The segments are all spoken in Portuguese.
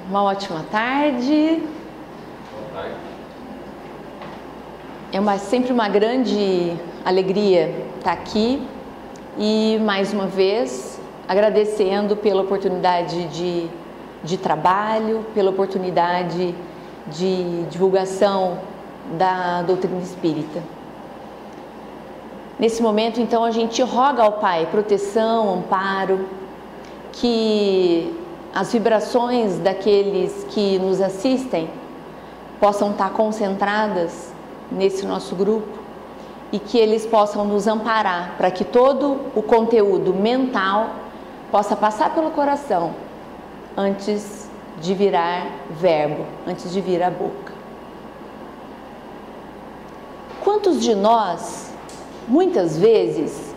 Uma ótima tarde. Boa tarde. É sempre uma grande alegria estar aqui e, mais uma vez, agradecendo pela oportunidade de trabalho, pela oportunidade de divulgação da doutrina espírita. Nesse momento, então, a gente roga ao Pai proteção, amparo, que as vibrações daqueles que nos assistem possam estar concentradas nesse nosso grupo e que eles possam nos amparar para que todo o conteúdo mental possa passar pelo coração antes de virar verbo, antes de vir à boca. Quantos de nós, muitas vezes,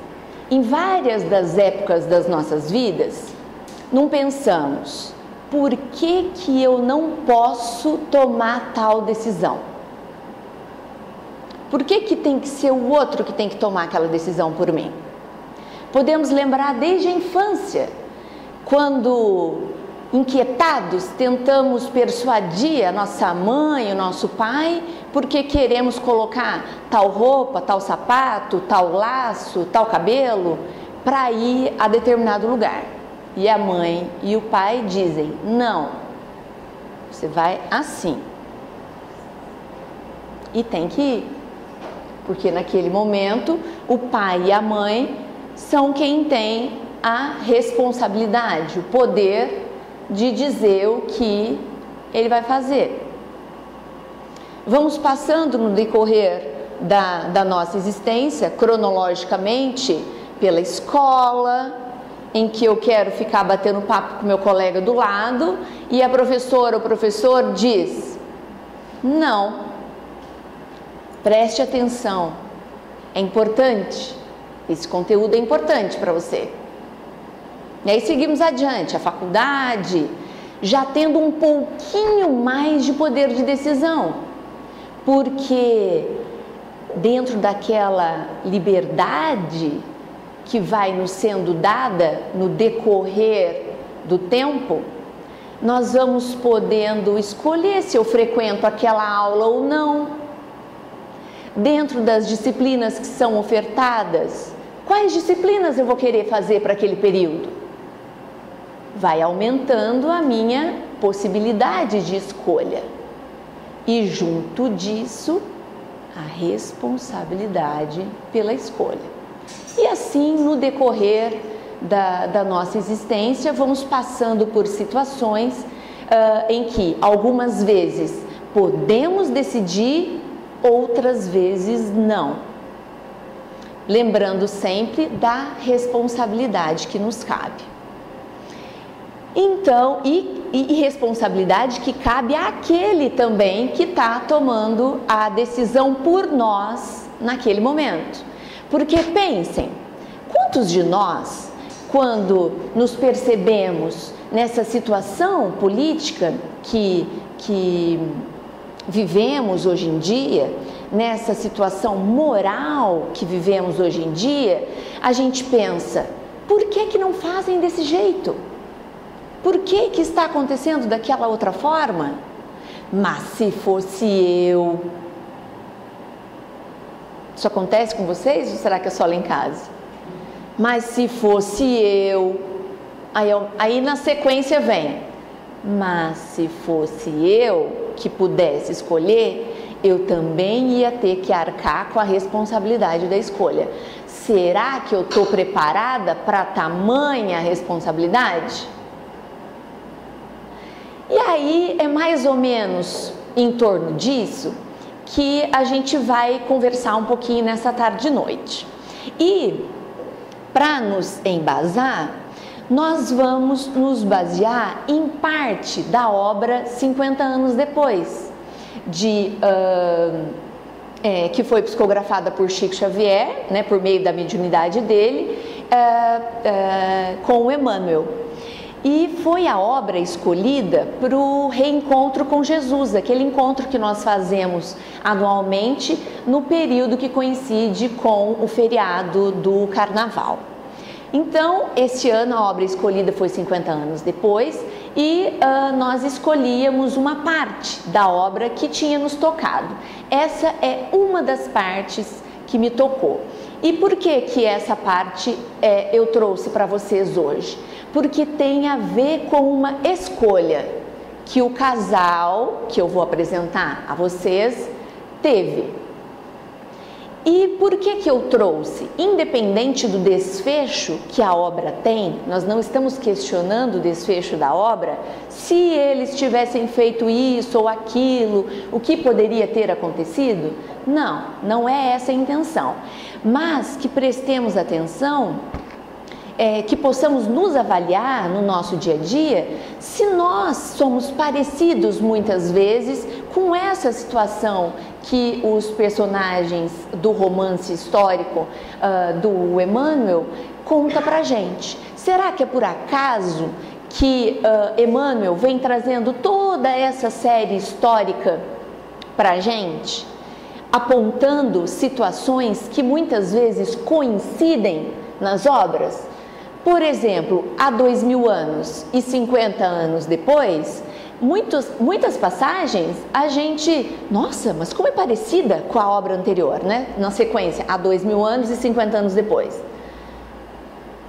em várias das épocas das nossas vidas, não pensamos, por que eu não posso tomar tal decisão? Por que tem que ser o outro que tem que tomar aquela decisão por mim? Podemos lembrar desde a infância, quando, inquietados, tentamos persuadir a nossa mãe, o nosso pai, porque queremos colocar tal roupa, tal sapato, tal laço, tal cabelo, para ir a determinado lugar. E a mãe e o pai dizem, não, você vai assim. E tem que ir, porque naquele momento o pai e a mãe são quem tem a responsabilidade, o poder de dizer o que ele vai fazer. Vamos passando no decorrer da nossa existência, cronologicamente, pela escola, em que eu quero ficar batendo papo com meu colega do lado e a professora ou o professor diz, não, preste atenção, é importante, esse conteúdo é importante para você. E aí seguimos adiante, a faculdade, já tendo um pouquinho mais de poder de decisão, porque dentro daquela liberdade que vai nos sendo dada no decorrer do tempo, nós vamos podendo escolher se eu frequento aquela aula ou não. Dentro das disciplinas que são ofertadas, quais disciplinas eu vou querer fazer para aquele período? Vai aumentando a minha possibilidade de escolha. E junto disso, a responsabilidade pela escolha. E assim, no decorrer da nossa existência, vamos passando por situações em que algumas vezes podemos decidir, outras vezes não. Lembrando sempre da responsabilidade que nos cabe. Então, e responsabilidade que cabe àquele também que está tomando a decisão por nós naquele momento. Porque pensem, quantos de nós, quando nos percebemos nessa situação política que vivemos hoje em dia, nessa situação moral que vivemos hoje em dia, a gente pensa, por que não fazem desse jeito? Por que está acontecendo daquela outra forma? Mas se fosse eu... Isso acontece com vocês ou será que é só lá em casa? Mas se fosse eu... Aí na sequência vem, mas se fosse eu que pudesse escolher, eu também ia ter que arcar com a responsabilidade da escolha. Será que eu estou preparada para tamanha responsabilidade? E aí é mais ou menos em torno disso que a gente vai conversar um pouquinho nessa tarde e noite. E para nos embasar, nós vamos nos basear em parte da obra 50 anos depois, que foi psicografada por Chico Xavier, né, por meio da mediunidade dele, com o Emmanuel. E foi a obra escolhida para o reencontro com Jesus, aquele encontro que nós fazemos anualmente no período que coincide com o feriado do Carnaval. Então, este ano a obra escolhida foi 50 anos depois e nós escolhíamos uma parte da obra que tinha nos tocado. Essa é uma das partes que me tocou. E por que essa parte eu trouxe para vocês hoje? Porque tem a ver com uma escolha que o casal, que eu vou apresentar a vocês, teve. E por que eu trouxe? Independente do desfecho que a obra tem, nós não estamos questionando o desfecho da obra, se eles tivessem feito isso ou aquilo, o que poderia ter acontecido? Não, não é essa a intenção. Mas que prestemos atenção, que possamos nos avaliar no nosso dia a dia, se nós somos parecidos muitas vezes com essa situação que os personagens do romance histórico do Emmanuel conta pra gente. Será que é por acaso que Emmanuel vem trazendo toda essa série histórica pra gente, apontando situações que muitas vezes coincidem nas obras? Por exemplo, há 2000 anos e 50 anos depois, muitas passagens a gente, nossa, mas como é parecida com a obra anterior, né? Na sequência, há 2000 anos e 50 anos depois.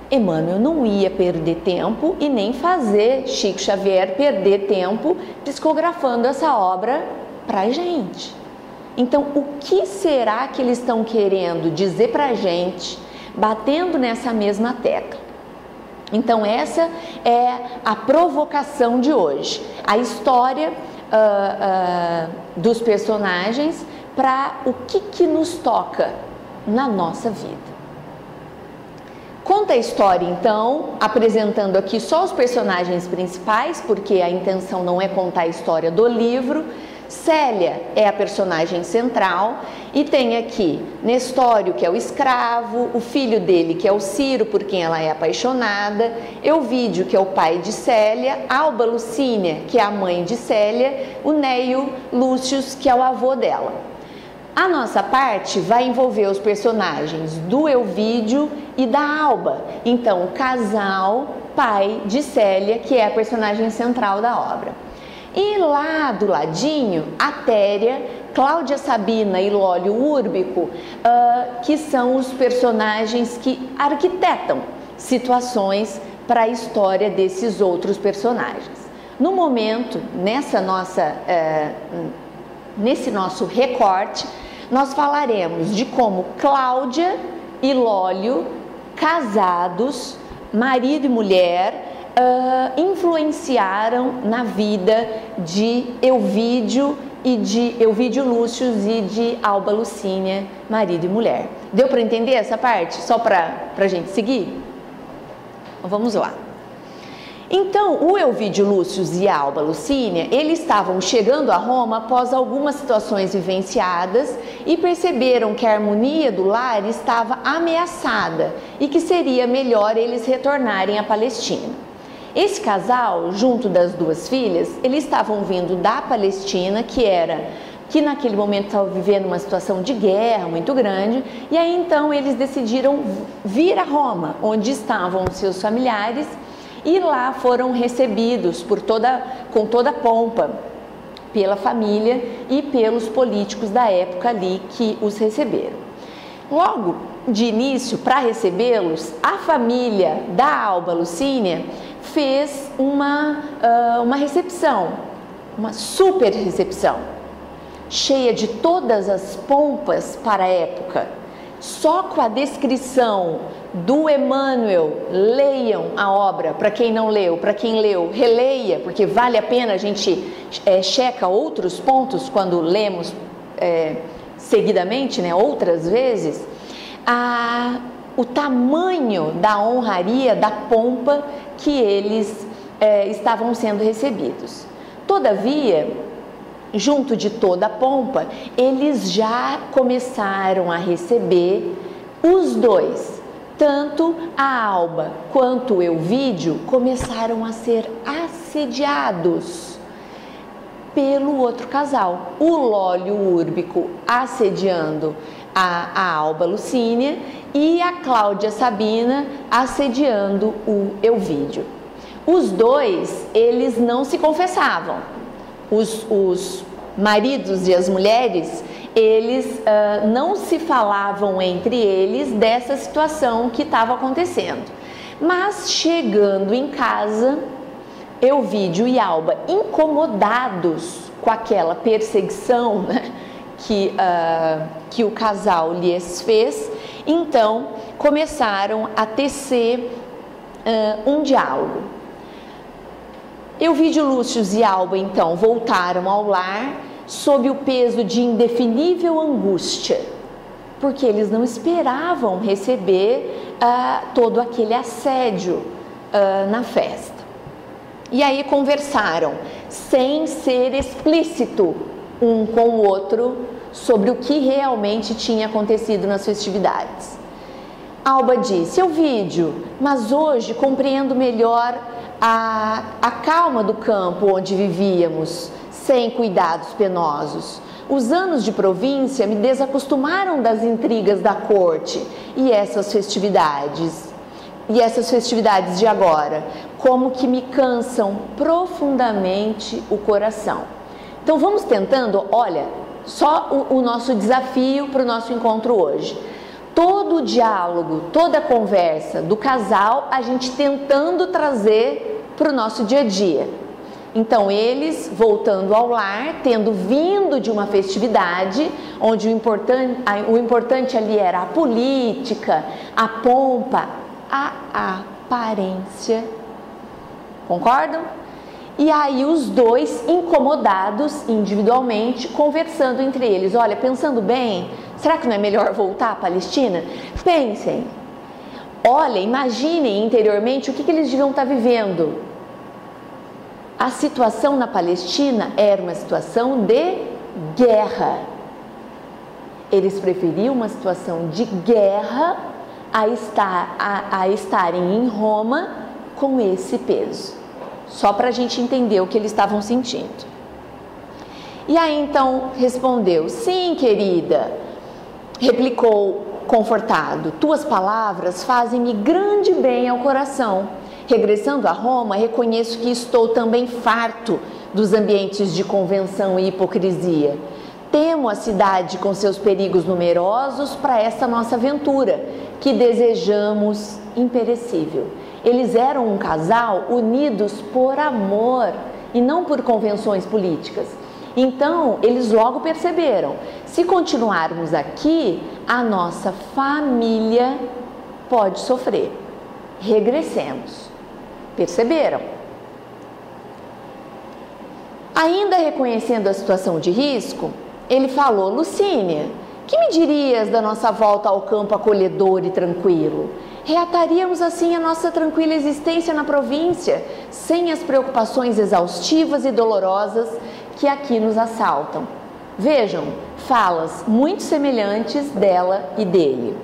Emmanuel não ia perder tempo e nem fazer Chico Xavier perder tempo psicografando essa obra pra gente. Então, o que será que eles estão querendo dizer pra gente, batendo nessa mesma tecla? Então essa é a provocação de hoje, a história dos personagens para o que nos toca na nossa vida. Conta a história então, apresentando aqui só os personagens principais, porque a intenção não é contar a história do livro. Célia é a personagem central e tem aqui Nestório, que é o escravo, o filho dele, que é o Ciro, por quem ela é apaixonada, Euvídio, que é o pai de Célia, Alba Lucínia, que é a mãe de Célia, o Neio Lúcius, que é o avô dela. A nossa parte vai envolver os personagens do Euvídio e da Alba, então o casal pai de Célia, que é a personagem central da obra. E lá do ladinho, a Téria, Cláudia Sabina e Lólio Úrbico, que são os personagens que arquitetam situações para a história desses outros personagens. No momento, nesse nosso recorte, nós falaremos de como Cláudia e Lólio, casados, marido e mulher, influenciaram na vida de Euvídio e de Euvídio Lúcius e de Alba Lucínia, marido e mulher. Deu para entender essa parte? Só para a gente seguir? Então, vamos lá. Então, o Euvídio Lúcius e a Alba Lucínia, eles estavam chegando a Roma após algumas situações vivenciadas e perceberam que a harmonia do lar estava ameaçada e que seria melhor eles retornarem à Palestina. Esse casal, junto das duas filhas, eles estavam vindo da Palestina, que naquele momento estava vivendo uma situação de guerra muito grande, e aí então eles decidiram vir a Roma, onde estavam seus familiares, e lá foram recebidos com toda a pompa pela família e pelos políticos da época ali que os receberam. Logo de início, para recebê-los, a família da Alba Lucínia fez uma recepção, uma super recepção, cheia de todas as pompas para a época. Só com a descrição do Emmanuel, leiam a obra, para quem não leu, para quem leu, releia, porque vale a pena, a gente checa outros pontos quando lemos seguidamente, né, outras vezes, o tamanho da honraria, da pompa que eles estavam sendo recebidos. Todavia, junto de toda a pompa, eles já começaram a receber os dois, tanto a Alba quanto o Euvídio começaram a ser assediados pelo outro casal, o Lólio Úrbico assediando a Alba Lucínia e a Cláudia Sabina assediando o Euvídio. Os dois, eles não se confessavam. Os maridos e as mulheres, eles não se falavam entre eles dessa situação que estava acontecendo. Mas chegando em casa, Elvídio e Alba, incomodados com aquela perseguição, né, que o casal lhes fez, então começaram a tecer um diálogo. Elvídio Lúcius e Alba então voltaram ao lar sob o peso de indefinível angústia, porque eles não esperavam receber todo aquele assédio na festa. E aí conversaram, sem ser explícito um com o outro, sobre o que realmente tinha acontecido nas festividades. Alba disse: Elvídio, mas hoje compreendo melhor a calma do campo onde vivíamos, sem cuidados penosos. Os anos de província me desacostumaram das intrigas da corte e essas festividades de agora, como que me cansam profundamente o coração. Então vamos tentando, olha, só o nosso desafio para o nosso encontro hoje. Todo o diálogo, toda a conversa do casal, a gente tentando trazer para o nosso dia a dia. Então eles voltando ao lar, tendo vindo de uma festividade, onde o importante ali era a política, a pompa, a aparência. Concordam? E aí os dois, incomodados individualmente, conversando entre eles. Olha, pensando bem, será que não é melhor voltar à Palestina? Pensem. Olha, imaginem interiormente o que eles deviam estar vivendo. A situação na Palestina era uma situação de guerra. Eles preferiam uma situação de guerra a estarem em Roma com esse peso. Só para a gente entender o que eles estavam sentindo. E aí então respondeu: sim, querida, replicou confortado, tuas palavras fazem-me grande bem ao coração. Regressando a Roma, reconheço que estou também farto dos ambientes de convenção e hipocrisia. Temo a cidade com seus perigos numerosos para essa nossa aventura, que desejamos imperecível. Eles eram um casal unidos por amor e não por convenções políticas. Então, eles logo perceberam, se continuarmos aqui, a nossa família pode sofrer. Regressemos. Perceberam? Ainda reconhecendo a situação de risco, ele falou: Lucínia, que me dirias da nossa volta ao campo acolhedor e tranquilo? Reataríamos assim a nossa tranquila existência na província, sem as preocupações exaustivas e dolorosas que aqui nos assaltam. Vejam, falas muito semelhantes dela e dele.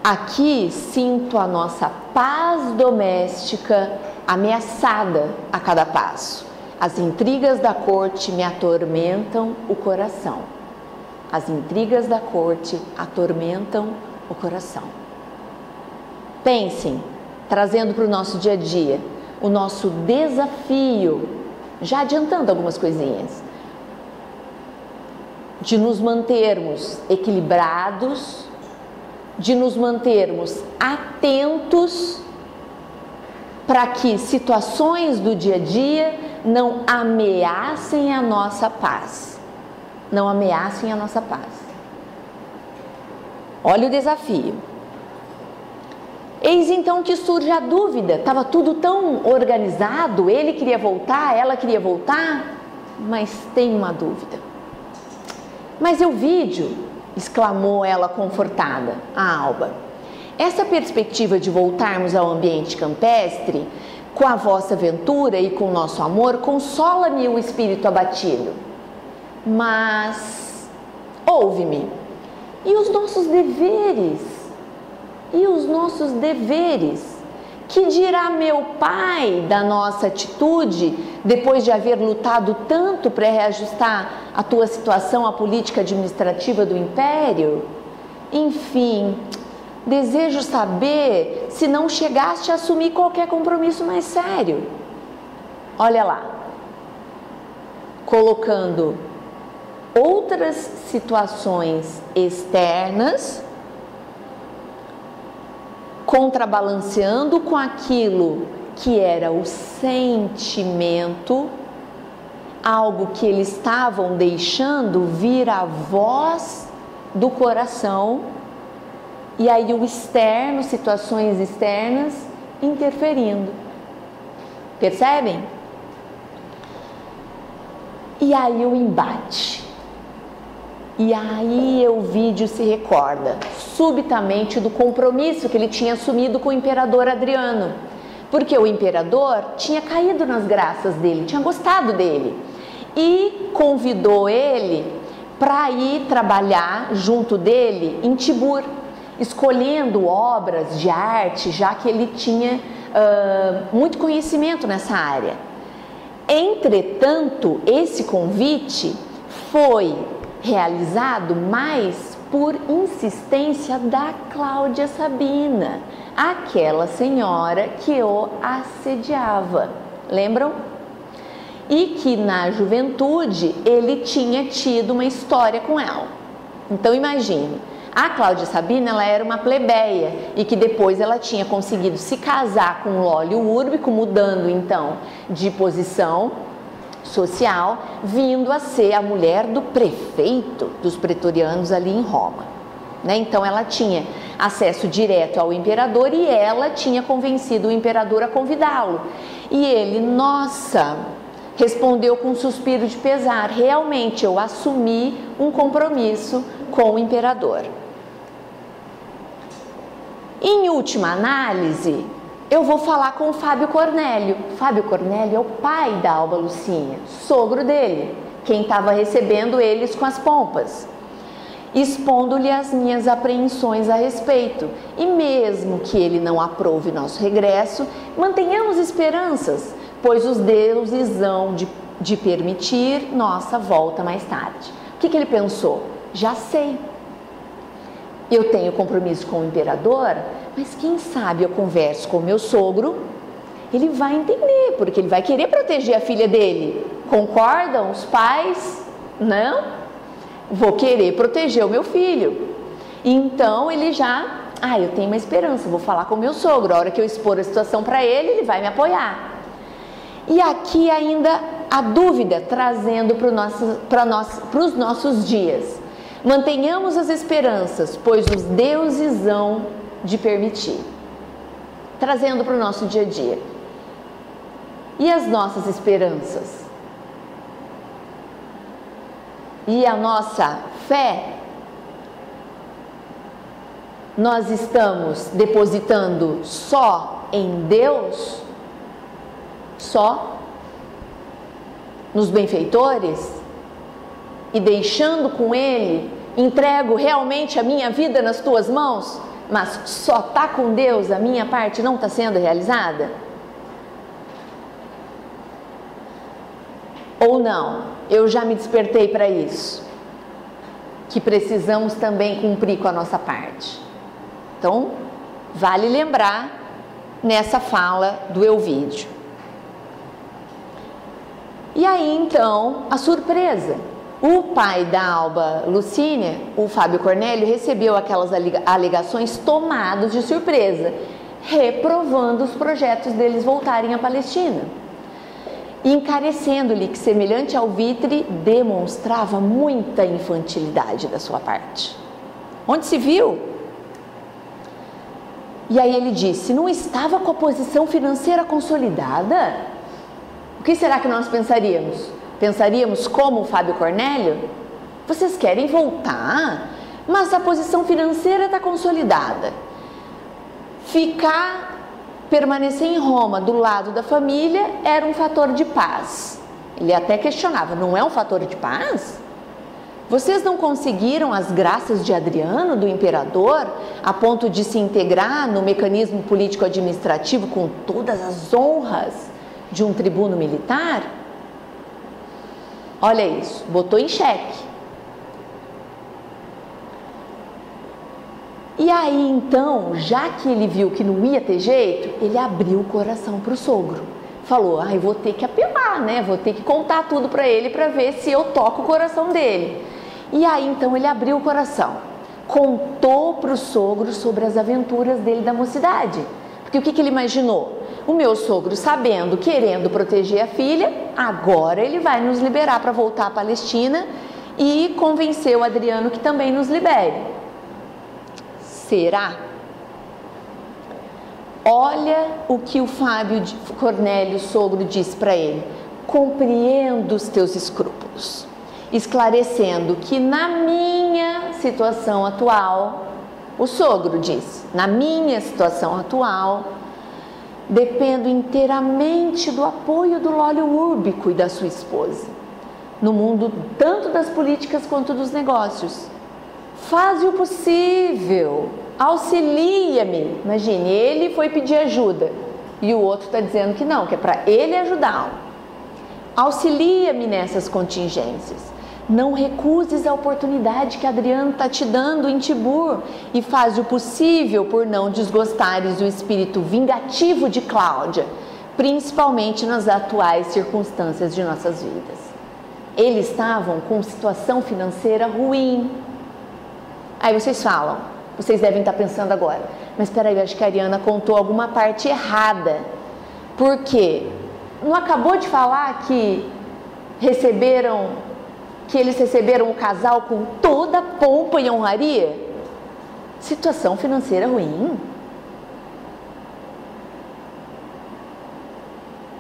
Aqui sinto a nossa paz doméstica ameaçada a cada passo. As intrigas da corte me atormentam o coração. As intrigas da corte atormentam o coração. Pensem, trazendo para o nosso dia a dia, o nosso desafio, já adiantando algumas coisinhas, de nos mantermos equilibrados, de nos mantermos atentos para que situações do dia a dia não ameacem a nossa paz. Não ameacem a nossa paz. Olha o desafio. Eis então que surge a dúvida. Estava tudo tão organizado, ele queria voltar, ela queria voltar, mas tem uma dúvida. Mas Elvídio, exclamou ela confortada, a Alba, essa perspectiva de voltarmos ao ambiente campestre, com a vossa aventura e com o nosso amor, consola-me o espírito abatido. Mas, ouve-me, e os nossos deveres? E os nossos deveres? Que dirá meu pai da nossa atitude, depois de haver lutado tanto para reajustar a tua situação à política administrativa do império? Enfim, desejo saber se não chegaste a assumir qualquer compromisso mais sério? Olha lá, colocando outras situações externas, contrabalanceando com aquilo que era o sentimento, algo que eles estavam deixando vir a voz do coração, e aí o externo, situações externas interferindo. Percebem? E aí o embate. E aí o vídeo se recorda subitamente do compromisso que ele tinha assumido com o imperador Adriano, porque o imperador tinha caído nas graças dele, tinha gostado dele e convidou ele para ir trabalhar junto dele em Tibur, escolhendo obras de arte, já que ele tinha muito conhecimento nessa área. Entretanto, esse convite foi realizado mais por insistência da Cláudia Sabina, aquela senhora que o assediava, lembram? E que na juventude ele tinha tido uma história com ela. Então imagine, a Cláudia Sabina, ela era uma plebeia e que depois ela tinha conseguido se casar com Lólio Úrbico, mudando então de posição social, vindo a ser a mulher do prefeito dos pretorianos ali em Roma, né? Então ela tinha acesso direto ao imperador e ela tinha convencido o imperador a convidá-lo. E ele, nossa, respondeu com um suspiro de pesar: realmente eu assumi um compromisso com o imperador. Em última análise, eu vou falar com o Fábio Cornélio. Fábio Cornélio é o pai da Alba Lucínia, sogro dele, quem estava recebendo eles com as pompas, expondo-lhe as minhas apreensões a respeito. E mesmo que ele não aprove nosso regresso, mantenhamos esperanças, pois os deuses hão de permitir nossa volta mais tarde. O que ele pensou? Já sei. Eu tenho compromisso com o imperador, mas quem sabe eu converso com o meu sogro, ele vai entender, porque ele vai querer proteger a filha dele. Concordam os pais? Não? Vou querer proteger o meu filho. Então ele já, eu tenho uma esperança, vou falar com o meu sogro, a hora que eu expor a situação para ele, ele vai me apoiar. E aqui ainda a dúvida, trazendo para os nossos dias. Mantenhamos as esperanças, pois os deuses hão de permitir. Trazendo para o nosso dia a dia. E as nossas esperanças? E a nossa fé? Nós estamos depositando só em Deus? Só nos benfeitores? E deixando com Ele, entrego realmente a minha vida nas tuas mãos, mas só está com Deus, a minha parte não está sendo realizada? Ou não, eu já me despertei para isso, que precisamos também cumprir com a nossa parte. Então, vale lembrar nessa fala do Elvídio. E aí então, a surpresa. O pai da Alba Lucínia, o Fábio Cornélio, recebeu aquelas alegações tomados de surpresa, reprovando os projetos deles voltarem à Palestina, encarecendo-lhe que, semelhante ao Vitre, demonstrava muita infantilidade da sua parte. Onde se viu? E aí ele disse: não estava com a posição financeira consolidada? O que será que nós pensaríamos? Pensaríamos como o Fábio Cornélio? Vocês querem voltar? Mas a posição financeira está consolidada. Permanecer em Roma do lado da família era um fator de paz. Ele até questionava: não é um fator de paz? Vocês não conseguiram as graças de Adriano, do imperador, a ponto de se integrar no mecanismo político-administrativo com todas as honras de um tribuno militar? Olha isso, botou em xeque. E aí então, já que ele viu que não ia ter jeito, ele abriu o coração para o sogro. Falou, eu vou ter que apelar, né? Vou ter que contar tudo para ele para ver se eu toco o coração dele. E aí então ele abriu o coração, contou para o sogro sobre as aventuras dele da mocidade. Porque o que ele imaginou? O meu sogro, sabendo, querendo proteger a filha, agora ele vai nos liberar para voltar à Palestina, e convenceu o Adriano que também nos libere. Será? Olha o que o Fábio Cornélio, sogro, disse para ele: compreendo os teus escrúpulos, esclarecendo que na minha situação atual, o sogro disse, na minha situação atual, dependo inteiramente do apoio do Lólio Úrbico e da sua esposa, no mundo tanto das políticas quanto dos negócios. Faze o possível, auxilia-me. Imagine, ele foi pedir ajuda e o outro está dizendo que não, que é para ele ajudá-lo. Auxilia-me nessas contingências. Não recuses a oportunidade que Adriano está te dando em Tibur e faz o possível por não desgostares o espírito vingativo de Cláudia, principalmente nas atuais circunstâncias de nossas vidas. Eles estavam com situação financeira ruim. Aí vocês falam, vocês devem estar pensando agora, mas espera aí, eu acho que a Ariana contou alguma parte errada. Por quê? Não acabou de falar que eles receberam o casal com toda a pompa e honraria? Situação financeira ruim.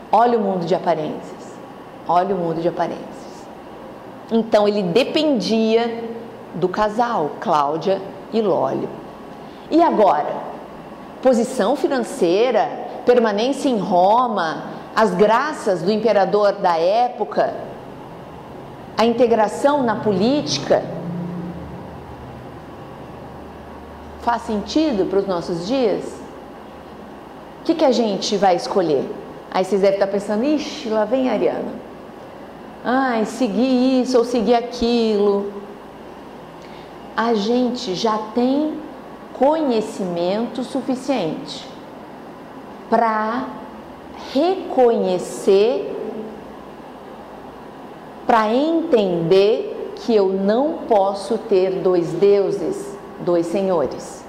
Olha o mundo de aparências. Olha o mundo de aparências. Então ele dependia do casal, Cláudia e Lólio. E agora? Posição financeira, permanência em Roma, as graças do imperador da época, a integração na política, faz sentido para os nossos dias? O que a gente vai escolher? Aí vocês devem estar pensando, ixi, lá vem a Ariana. Ai, seguir isso ou seguir aquilo. A gente já tem conhecimento suficiente para reconhecer, para entender que eu não posso ter dois deuses, dois senhores.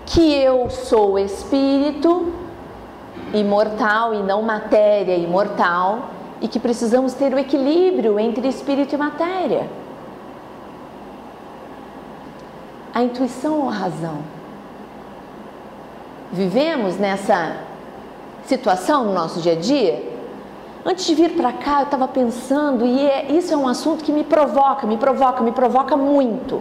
Que eu sou espírito imortal e não matéria imortal, e que precisamos ter o equilíbrio entre espírito e matéria. A intuição ou a razão? Vivemos nessa situação no nosso dia a dia? Antes de vir para cá, eu estava pensando, e isso é um assunto que me provoca muito.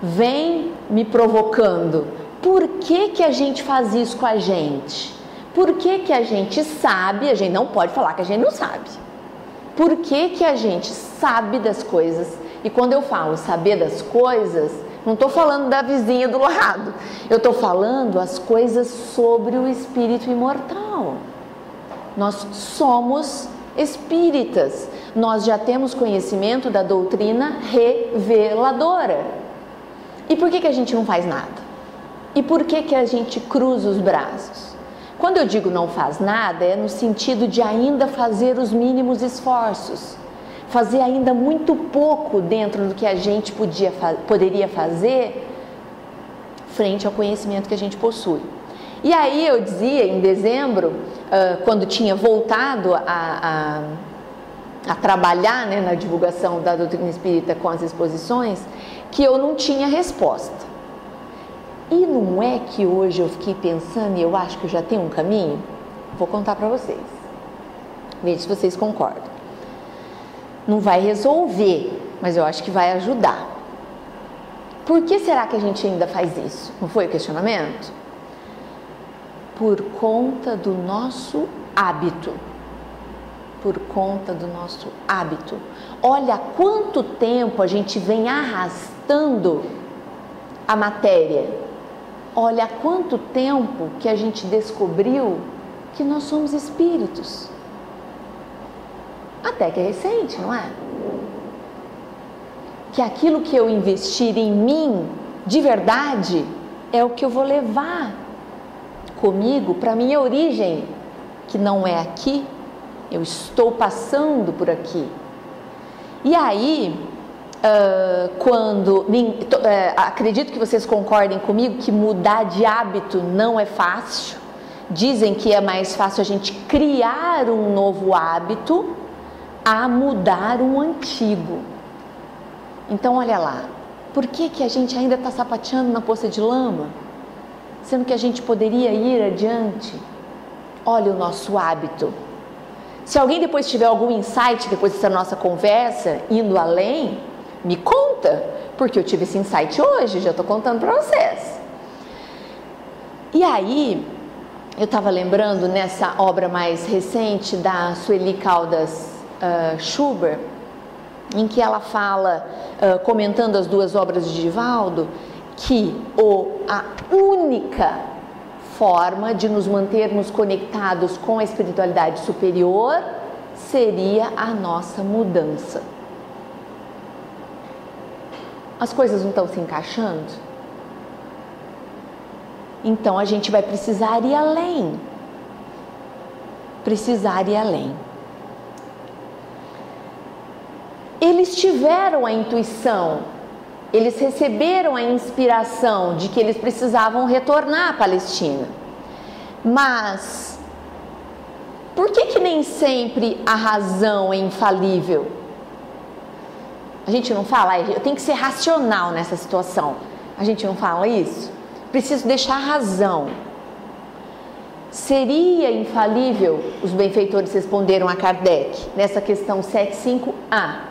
Vem me provocando. Por que a gente faz isso com a gente? Por que a gente sabe, a gente não pode falar que a gente não sabe. Por que a gente sabe das coisas? E quando eu falo saber das coisas, não estou falando da vizinha do lado. Eu estou falando as coisas sobre o espírito imortal. Nós somos espíritas. Nós já temos conhecimento da doutrina reveladora. E por que a gente não faz nada? E por que a gente cruza os braços? Quando eu digo não faz nada, é no sentido de ainda fazer os mínimos esforços. Fazer ainda muito pouco dentro do que a gente poderia fazer frente ao conhecimento que a gente possui. E aí eu dizia, em dezembro, quando tinha voltado a trabalhar, né, na divulgação da doutrina espírita com as exposições, que eu não tinha resposta. E não é que hoje eu fiquei pensando e eu acho que eu já tenho um caminho? Vou contar para vocês. Veja se vocês concordam. Não vai resolver, mas eu acho que vai ajudar. Por que será que a gente ainda faz isso? Não foi o questionamento? Por conta do nosso hábito. Por conta do nosso hábito. Olha quanto tempo a gente vem arrastando a matéria. Olha há quanto tempo que a gente descobriu que nós somos espíritos. Até que é recente, não é? que aquilo que eu investir em mim, de verdade, é o que eu vou levar comigo para minha origem, que não é aqui, eu estou passando por aqui. E aí, acredito que vocês concordem comigo que mudar de hábito não é fácil. Dizem que é mais fácil a gente criar um novo hábito a mudar um antigo. Então, olha lá, por que a gente ainda está sapateando na poça de lama? Sendo que a gente poderia ir adiante. Olha o nosso hábito. Se alguém depois tiver algum insight, depois dessa nossa conversa, indo além, me conta, porque eu tive esse insight hoje, já estou contando para vocês. E aí, eu estava lembrando nessa obra mais recente da Sueli Caldas Schubert, em que ela fala, comentando as duas obras de Divaldo, que a única forma de nos mantermos conectados com a espiritualidade superior seria a nossa mudança. As coisas não estão se encaixando? Então a gente vai precisar ir além. Precisar ir além. Eles tiveram a intuição, eles receberam a inspiração de que eles precisavam retornar à Palestina. Mas por que nem sempre a razão é infalível? A gente não fala, eu tenho que ser racional nessa situação. A gente não fala isso? Preciso deixar a razão. Seria infalível, os benfeitores responderam a Kardec, nessa questão 75A,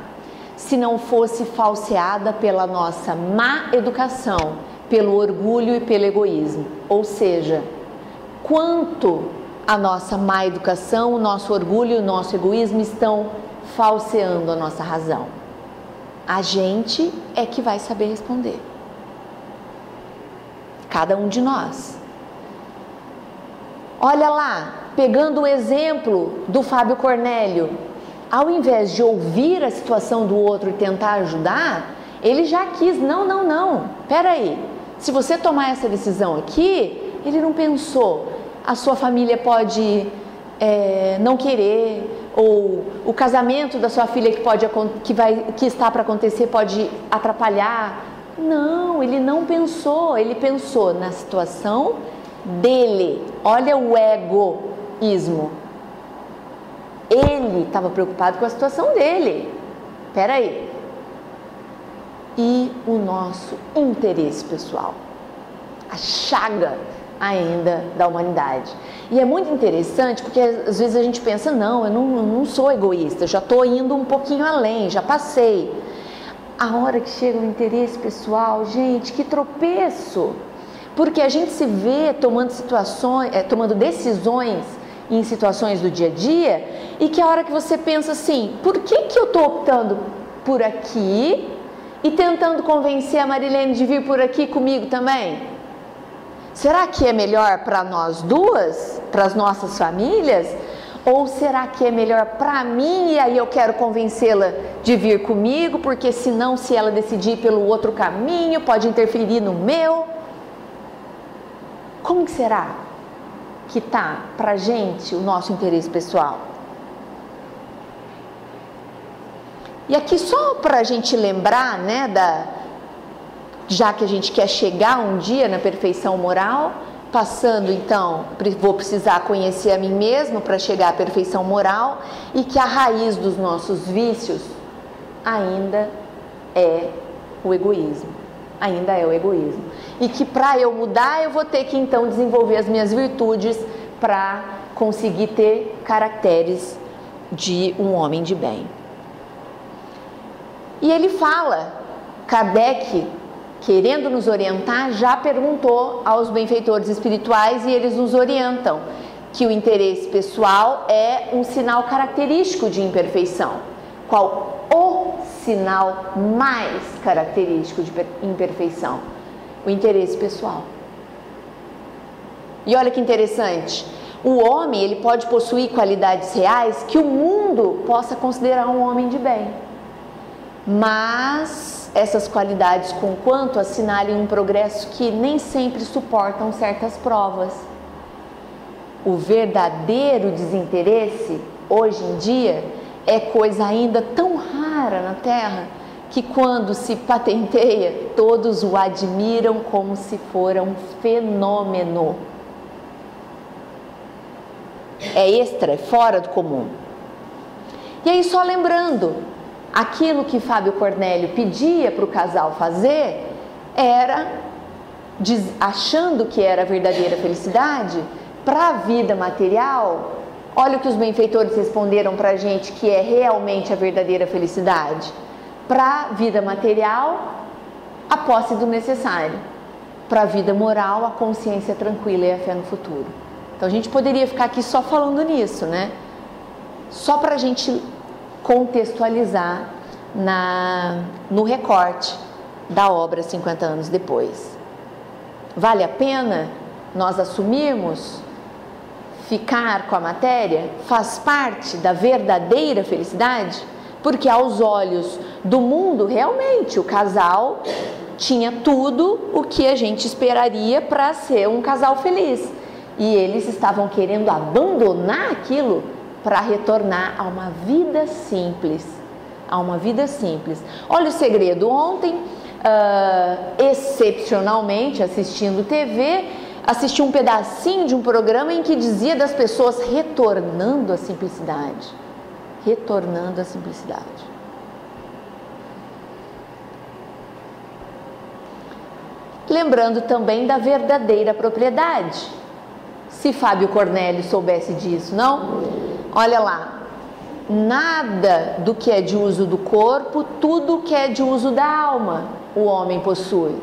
se não fosse falseada pela nossa má educação, pelo orgulho e pelo egoísmo. Ou seja, quanto a nossa má educação, o nosso orgulho e o nosso egoísmo estão falseando a nossa razão? A gente é que vai saber responder. Cada um de nós. Olha lá, pegando o exemplo do Fábio Cornélio, ao invés de ouvir a situação do outro e tentar ajudar, ele já quis, não, peraí, se você tomar essa decisão aqui, ele não pensou, a sua família pode não querer, ou o casamento da sua filha que está para acontecer pode atrapalhar. Não, ele não pensou, ele pensou na situação dele. Olha o egoísmo. Ele estava preocupado com a situação dele. Espera aí. E o nosso interesse pessoal, a chaga ainda da humanidade. E é muito interessante porque às vezes a gente pensa, não, eu não sou egoísta, já estou indo um pouquinho além, já passei. A hora que chega o interesse pessoal, gente, que tropeço! Porque a gente se vê tomando decisões em situações do dia a dia, e que a hora que você pensa assim, por que eu estou optando por aqui e tentando convencer a Marilene de vir por aqui comigo também? Será que é melhor para nós duas, para as nossas famílias? Ou será que é melhor para mim e aí eu quero convencê-la de vir comigo, porque senão, se ela decidir pelo outro caminho, pode interferir no meu? Como que será que tá pra gente o nosso interesse pessoal? E aqui só para a gente lembrar, né, já que a gente quer chegar um dia na perfeição moral, passando então, vou precisar conhecer a mim mesmo para chegar à perfeição moral, e que a raiz dos nossos vícios ainda é o egoísmo. Ainda é o egoísmo. E que para eu mudar, eu vou ter que então desenvolver as minhas virtudes para conseguir ter caracteres de um homem de bem. E ele fala, Kardec, querendo nos orientar, já perguntou aos benfeitores espirituais e eles nos orientam que o interesse pessoal é um sinal característico de imperfeição. Qual o sinal mais característico de imperfeição? O interesse pessoal. E olha que interessante, o homem ele pode possuir qualidades reais que o mundo possa considerar um homem de bem, mas essas qualidades com quanto assinalem um progresso que nem sempre suportam certas provas. O verdadeiro desinteresse, hoje em dia, é coisa ainda tão rara na Terra que quando se patenteia, todos o admiram como se fora um fenômeno. É extra, é fora do comum. E aí, só lembrando, aquilo que Fábio Cornélio pedia para o casal fazer era, achando que era a verdadeira felicidade, para a vida material. Olha o que os benfeitores responderam para a gente que é realmente a verdadeira felicidade. Para a vida material, a posse do necessário. Para a vida moral, a consciência tranquila e a fé no futuro. Então a gente poderia ficar aqui só falando nisso, né? Só para a gente contextualizar no recorte da obra 50 anos depois. Vale a pena nós assumirmos ficar com a matéria? Faz parte da verdadeira felicidade? Porque aos olhos do mundo, realmente, o casal tinha tudo o que a gente esperaria para ser um casal feliz. E eles estavam querendo abandonar aquilo para retornar a uma vida simples. A uma vida simples. Olha o segredo. Ontem, excepcionalmente, assistindo TV, assisti um pedacinho de um programa em que dizia das pessoas retornando à simplicidade. Retornando à simplicidade. Lembrando também da verdadeira propriedade. Se Fábio Cornélio soubesse disso, não? Olha lá, nada do que é de uso do corpo, tudo que é de uso da alma, o homem possui.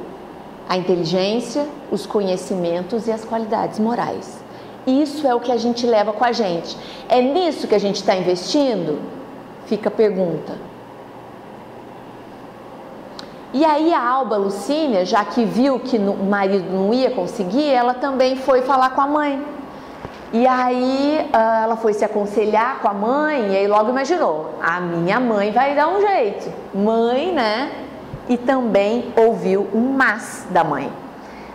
A inteligência, os conhecimentos e as qualidades morais. Isso é o que a gente leva com a gente. É nisso que a gente está investindo? Fica a pergunta. E aí a Alba Lucínia, já que viu que o marido não ia conseguir, ela também foi falar com a mãe. E aí ela foi se aconselhar com a mãe e aí logo imaginou, a minha mãe vai dar um jeito. Mãe, né? E também ouviu um mas da mãe.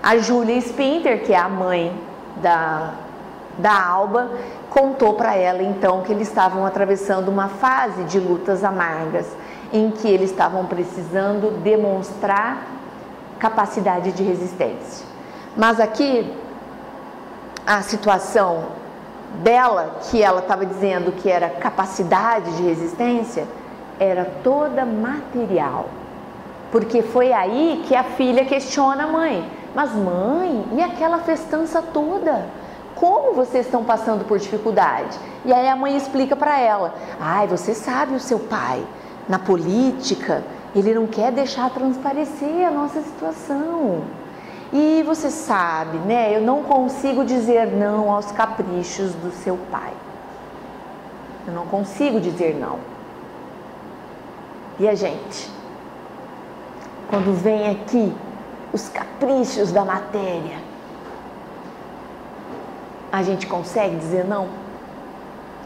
A Júlia Spinter, que é a mãe da Alba, contou para ela então que eles estavam atravessando uma fase de lutas amargas, em que eles estavam precisando demonstrar capacidade de resistência. Mas aqui, a situação dela, que ela estava dizendo que era capacidade de resistência, era toda material. Porque foi aí que a filha questiona a mãe. Mas mãe, e aquela festança toda? Como vocês estão passando por dificuldade? E aí a mãe explica para ela. Ai, você sabe o seu pai, na política, ele não quer deixar transparecer a nossa situação. E você sabe, né? Eu não consigo dizer não aos caprichos do seu pai. Eu não consigo dizer não. E a gente? Quando vem aqui os caprichos da matéria, a gente consegue dizer não?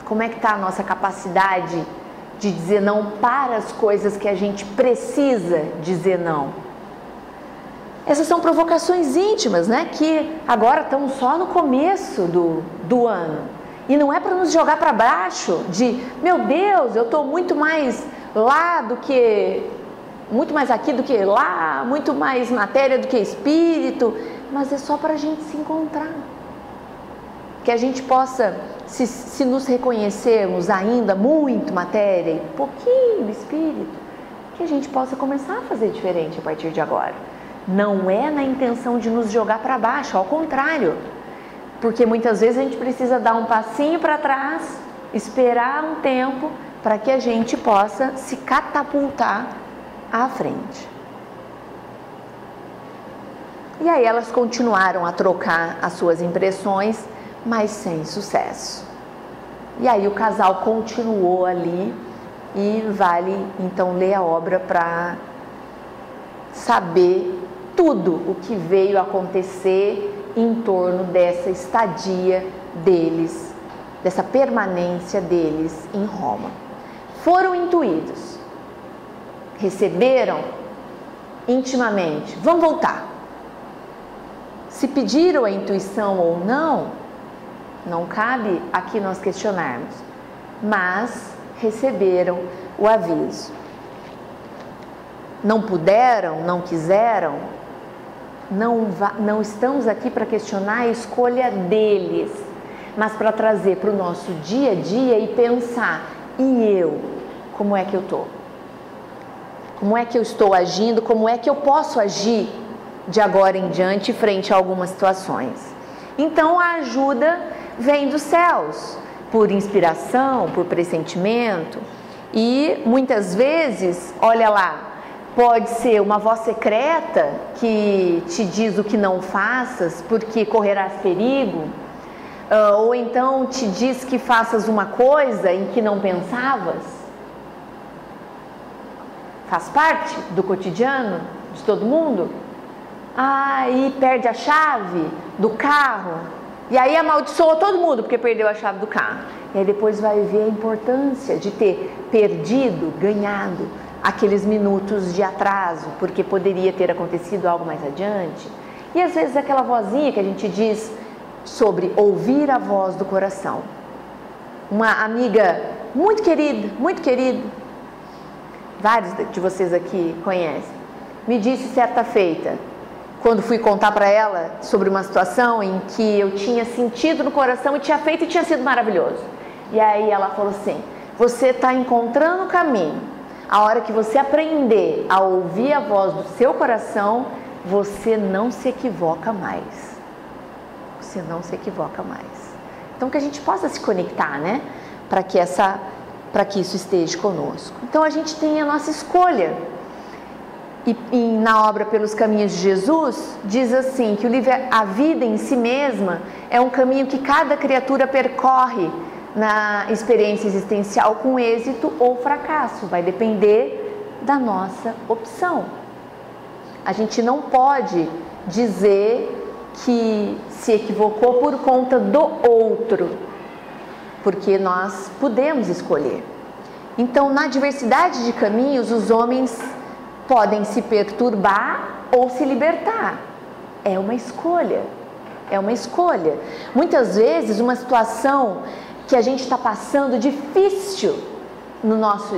Como é que está a nossa capacidade de dizer não para as coisas que a gente precisa dizer não? Essas são provocações íntimas, né? Que agora estamos só no começo do ano. E não é para nos jogar para baixo de, meu Deus, eu estou muito mais lá do que... muito mais aqui do que lá, muito mais matéria do que espírito, mas é só para a gente se encontrar. Que a gente possa, se nos reconhecermos ainda muito matéria e pouquinho espírito, que a gente possa começar a fazer diferente a partir de agora. Não é na intenção de nos jogar para baixo, ao contrário. Porque muitas vezes a gente precisa dar um passinho para trás, esperar um tempo para que a gente possa se catapultar à frente. E aí elas continuaram a trocar as suas impressões, mas sem sucesso. E aí o casal continuou ali e vale então ler a obra para saber tudo o que veio acontecer em torno dessa estadia deles, dessa permanência deles em Roma. Foram intuídos, receberam intimamente, vamos voltar. Se pediram a intuição ou não, não cabe aqui nós questionarmos, mas receberam o aviso. Não puderam, não quiseram, não estamos aqui para questionar a escolha deles, mas para trazer para o nosso dia a dia e pensar, e eu? Como é que eu estou? Como é que eu estou agindo? Como é que eu posso agir de agora em diante frente a algumas situações? Então a ajuda vem dos céus, por inspiração, por pressentimento, e muitas vezes, olha lá, pode ser uma voz secreta que te diz o que não faças porque correrás perigo, ou então te diz que faças uma coisa em que não pensavas. Faz parte do cotidiano de todo mundo. E perde a chave do carro, e aí amaldiçoa todo mundo porque perdeu a chave do carro. E aí depois vai ver a importância de ter perdido, ganhado aqueles minutos de atraso, porque poderia ter acontecido algo mais adiante. E às vezes aquela vozinha que a gente diz sobre ouvir a voz do coração. Uma amiga muito querida, vários de vocês aqui conhecem, me disse certa feita, quando fui contar para ela sobre uma situação em que eu tinha sentido no coração e tinha feito e tinha sido maravilhoso. E aí ela falou assim, você está encontrando o caminho. A hora que você aprender a ouvir a voz do seu coração, você não se equivoca mais. Você não se equivoca mais. Então que a gente possa se conectar, né? Para que isso esteja conosco. Então a gente tem a nossa escolha. E na obra Pelos Caminhos de Jesus, diz assim, que a vida em si mesma é um caminho que cada criatura percorre na experiência existencial com êxito ou fracasso. Vai depender da nossa opção. A gente não pode dizer que se equivocou por conta do outro, porque nós podemos escolher. Então, na diversidade de caminhos, os homens podem se perturbar ou se libertar. É uma escolha. É uma escolha. Muitas vezes, uma situação que a gente está passando difícil no nosso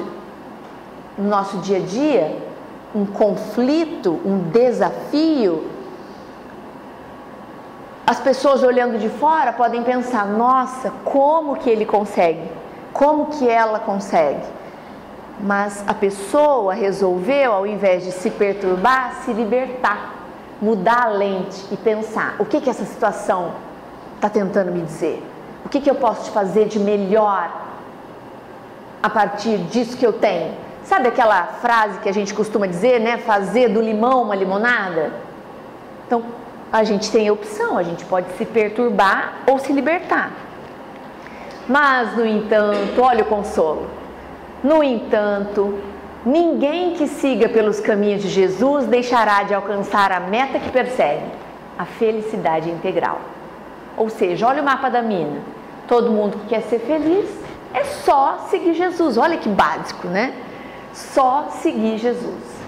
dia a dia, um conflito, um desafio, as pessoas olhando de fora podem pensar, nossa, como que ele consegue? Como que ela consegue? Mas a pessoa resolveu, ao invés de se perturbar, se libertar, mudar a lente e pensar, o que essa situação está tentando me dizer? O que eu posso fazer de melhor a partir disso que eu tenho? Sabe aquela frase que a gente costuma dizer, né? Fazer do limão uma limonada? Então, a gente tem a opção, a gente pode se perturbar ou se libertar. Mas, no entanto, olha o consolo. No entanto, ninguém que siga pelos caminhos de Jesus deixará de alcançar a meta que persegue, a felicidade integral. Ou seja, olha o mapa da mina. Todo mundo que quer ser feliz é só seguir Jesus. Olha que básico, né? Só seguir Jesus.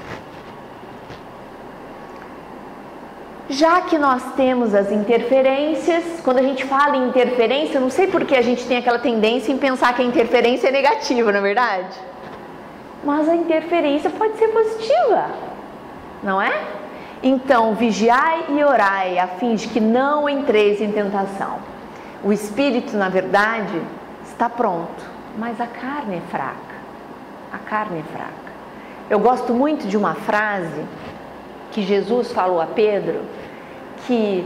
Já que nós temos as interferências, quando a gente fala em interferência, eu não sei por que a gente tem aquela tendência em pensar que a interferência é negativa, não é verdade? Mas a interferência pode ser positiva, não é? Então, vigiai e orai, a fim de que não entreis em tentação. O espírito, na verdade, está pronto, mas a carne é fraca. A carne é fraca. Eu gosto muito de uma frase que Jesus falou a Pedro, que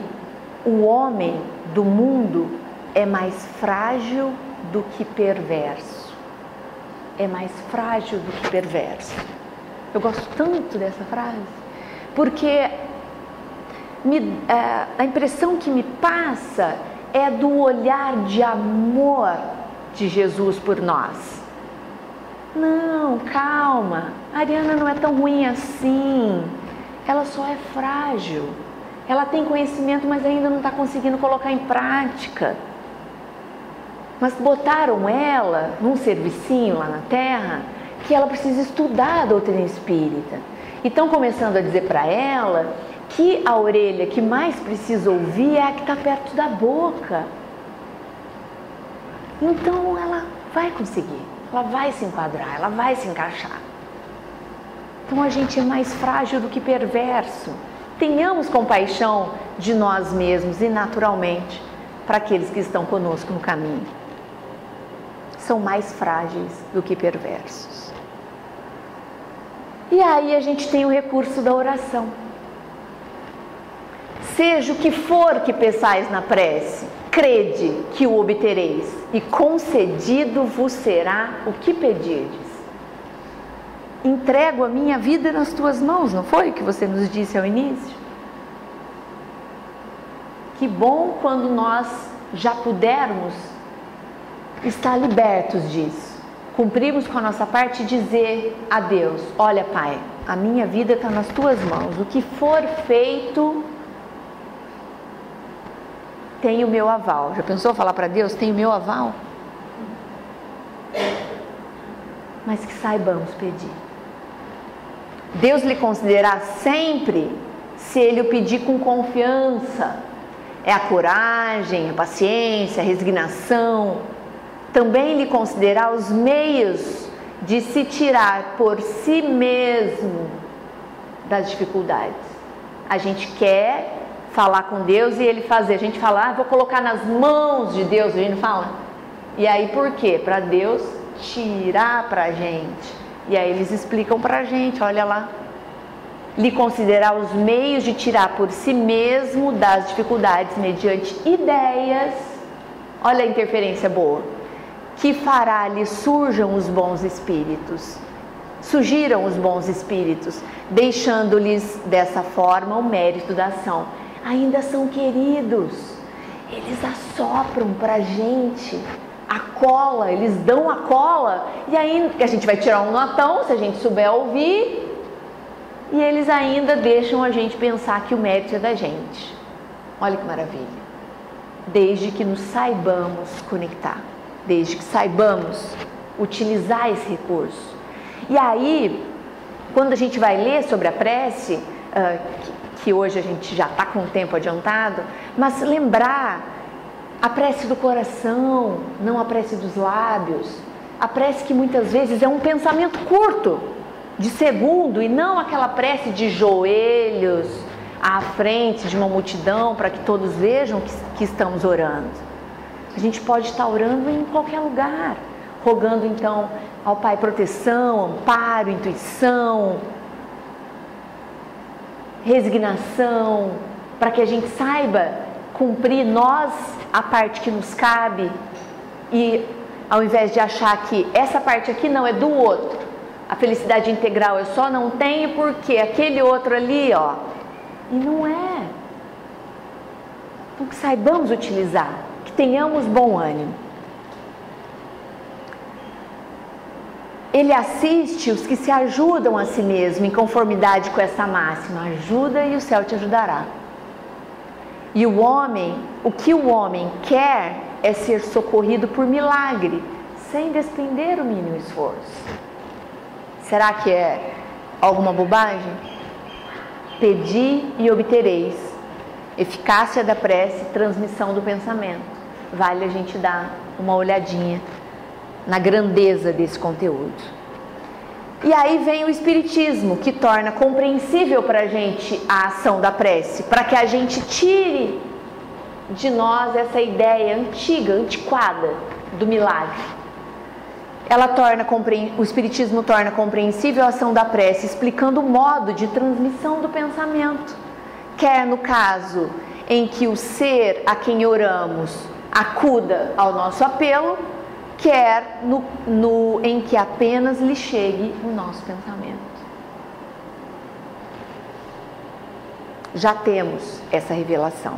o homem do mundo é mais frágil do que perverso. É mais frágil do que perverso. Eu gosto tanto dessa frase, porque a impressão que me passa é do olhar de amor de Jesus por nós. Não, calma, a Ariana não é tão ruim assim, ela só é frágil, ela tem conhecimento, mas ainda não está conseguindo colocar em prática. Mas botaram ela num servicinho lá na Terra, que ela precisa estudar a doutrina espírita. E estão começando a dizer para ela que a orelha que mais precisa ouvir é a que está perto da boca. Então ela vai conseguir, ela vai se enquadrar, ela vai se encaixar. Então a gente é mais frágil do que perverso. Tenhamos compaixão de nós mesmos e naturalmente para aqueles que estão conosco no caminho. São mais frágeis do que perversos. E aí a gente tem o recurso da oração. Seja o que for que peçais na prece, crede que o obtereis, e concedido vos será o que pedirdes. Entrego a minha vida nas tuas mãos, não foi o que você nos disse ao início? Que bom quando nós já pudermos estar libertos disso. Cumprirmos com a nossa parte e dizer a Deus: olha, Pai, a minha vida está nas tuas mãos, o que for feito tem o meu aval. Já pensou falar para Deus, tem o meu aval? Mas que saibamos pedir. Deus lhe concederá sempre se ele o pedir com confiança. É a coragem, a paciência, a resignação. Também lhe concederá os meios de se tirar por si mesmo das dificuldades. A gente quer falar com Deus e ele fazer. A gente fala, vou colocar nas mãos de Deus, a gente não fala. E aí por quê? Para Deus tirar para a gente. E aí eles explicam para a gente, olha lá. Lhe considerar os meios de tirar por si mesmo das dificuldades mediante ideias. Olha a interferência boa. Que fará-lhe surjam os bons espíritos. Surgiram os bons espíritos, deixando-lhes dessa forma o mérito da ação. Ainda são queridos, eles assopram para a gente a cola, eles dão a cola, e aí a gente vai tirar um notão, se a gente souber ouvir, e eles ainda deixam a gente pensar que o mérito é da gente. Olha que maravilha. Desde que nos saibamos conectar, desde que saibamos utilizar esse recurso. E aí, quando a gente vai ler sobre a prece, que hoje a gente já está com o tempo adiantado, mas lembrar a prece do coração, não a prece dos lábios, a prece que muitas vezes é um pensamento curto, de segundo, e não aquela prece de joelhos à frente de uma multidão para que todos vejam que estamos orando. A gente pode estar orando em qualquer lugar, rogando então ao Pai proteção, amparo, intuição, resignação, para que a gente saiba cumprir nós a parte que nos cabe, e ao invés de achar que essa parte aqui não é do outro, a felicidade integral eu só não tenho porque aquele outro ali, e não é. Então que saibamos utilizar, que tenhamos bom ânimo. Ele assiste os que se ajudam a si mesmo, em conformidade com essa máxima: ajuda e o céu te ajudará. E o que o homem quer é ser socorrido por milagre, sem despender o mínimo esforço. Será que é alguma bobagem? Pedi e obtereis. Eficácia da prece, transmissão do pensamento. Vale a gente dar uma olhadinha na grandeza desse conteúdo. E aí vem o Espiritismo, que torna compreensível para a gente a ação da prece, para que a gente tire de nós essa ideia antiga, antiquada do milagre. O Espiritismo torna compreensível a ação da prece, explicando o modo de transmissão do pensamento, quer no caso em que o ser a quem oramos acuda ao nosso apelo, quer em que apenas lhe chegue o nosso pensamento. Já temos essa revelação.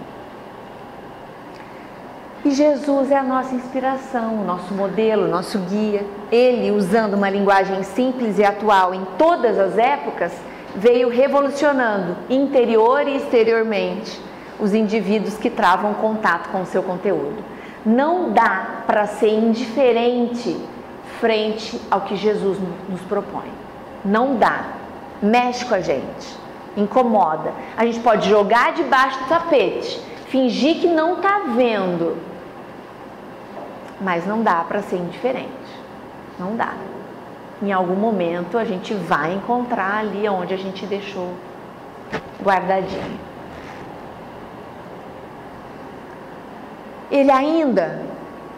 E Jesus é a nossa inspiração, o nosso modelo, o nosso guia. Ele, usando uma linguagem simples e atual em todas as épocas, veio revolucionando interior e exteriormente os indivíduos que travam contato com o seu conteúdo. Não dá para ser indiferente frente ao que Jesus nos propõe. Não dá. mexe com a gente, incomoda. A gente pode jogar debaixo do tapete, fingir que não está vendo, mas não dá para ser indiferente, não dá. Em algum momento a gente vai encontrar ali onde a gente deixou guardadinho. Ele ainda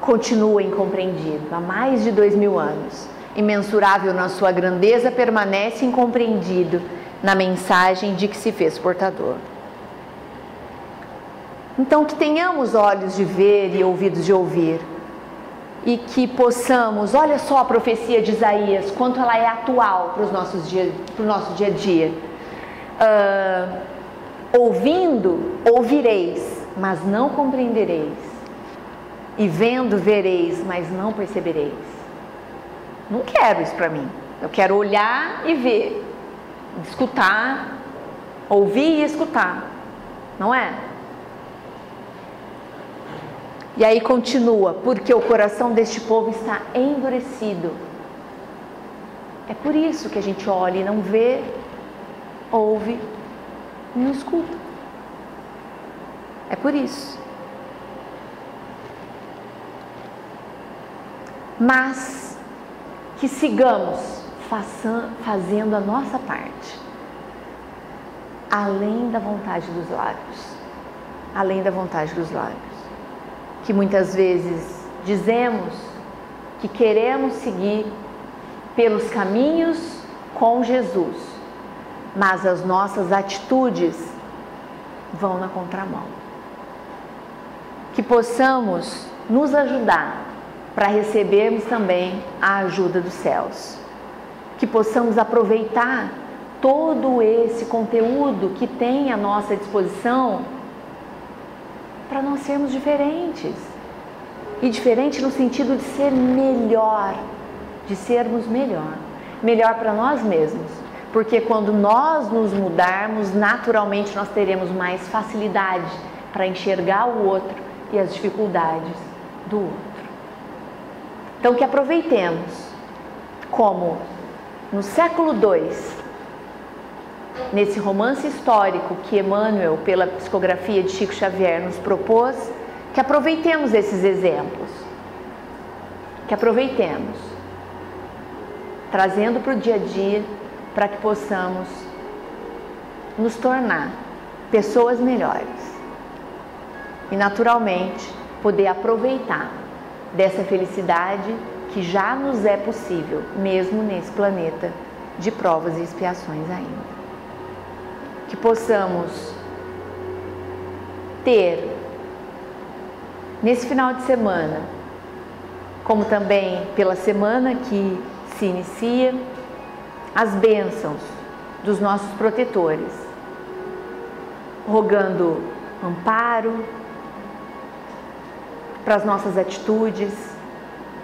continua incompreendido há mais de 2000 anos. Imensurável na sua grandeza, permanece incompreendido na mensagem de que se fez portador. Então, que tenhamos olhos de ver e ouvidos de ouvir, e que possamos, olha só a profecia de Isaías, quanto ela é atual para o nosso dia a dia. Ouvindo, ouvireis, mas não compreendereis. E vendo, vereis, mas não percebereis. Não quero isso para mim. Eu quero olhar e ver, escutar, ouvir e escutar, não é? E aí continua, porque o coração deste povo está endurecido. É por isso que a gente olha e não vê, ouve e não escuta. É por isso. Mas que sigamos fazendo a nossa parte, além da vontade dos lábios. Além da vontade dos lábios. Que muitas vezes dizemos que queremos seguir pelos caminhos com Jesus, mas as nossas atitudes vão na contramão. Que possamos nos ajudar para recebermos também a ajuda dos céus. Que possamos aproveitar todo esse conteúdo que tem à nossa disposição para nós sermos diferentes. E diferente no sentido de ser melhor, de sermos melhor. Melhor para nós mesmos. Porque quando nós nos mudarmos, naturalmente nós teremos mais facilidade para enxergar o outro e as dificuldades do outro. Então que aproveitemos, como no século II, nesse romance histórico que Emmanuel, pela psicografia de Chico Xavier, nos propôs, que aproveitemos esses exemplos, que aproveitemos, trazendo para o dia a dia, para que possamos nos tornar pessoas melhores e naturalmente poder aproveitar dessa felicidade que já nos é possível, mesmo nesse planeta de provas e expiações ainda. Que possamos ter, nesse final de semana, como também pela semana que se inicia, as bênçãos dos nossos protetores, rogando amparo para as nossas atitudes,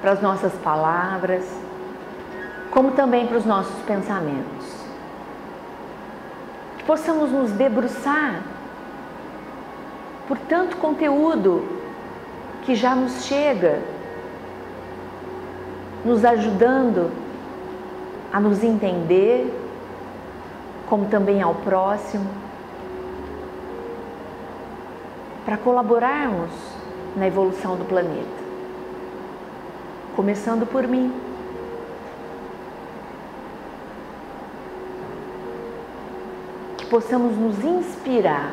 para as nossas palavras, como também para os nossos pensamentos. Que possamos nos debruçar por tanto conteúdo que já nos chega, nos ajudando a nos entender, como também ao próximo, para colaborarmos na evolução do planeta. Começando por mim. Que possamos nos inspirar,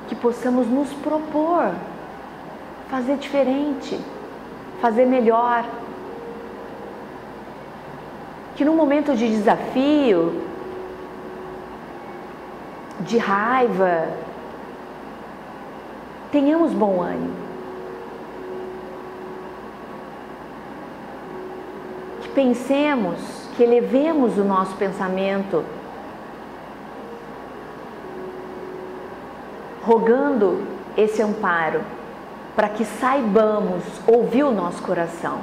que possamos nos propor fazer diferente, fazer melhor. Que num momento de desafio, de raiva, tenhamos bom ânimo. Que pensemos, que elevemos o nosso pensamento, rogando esse amparo, para que saibamos ouvir o nosso coração.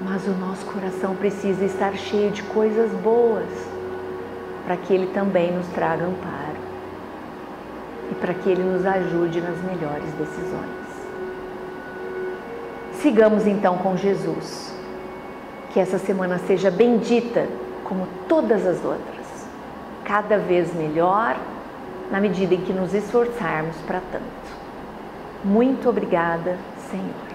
Mas o nosso coração precisa estar cheio de coisas boas, para que ele também nos traga amparo e para que ele nos ajude nas melhores decisões. Sigamos então com Jesus, Que essa semana seja bendita como todas as outras, cada vez melhor, na medida em que nos esforçarmos para tanto. Muito obrigada, Senhor.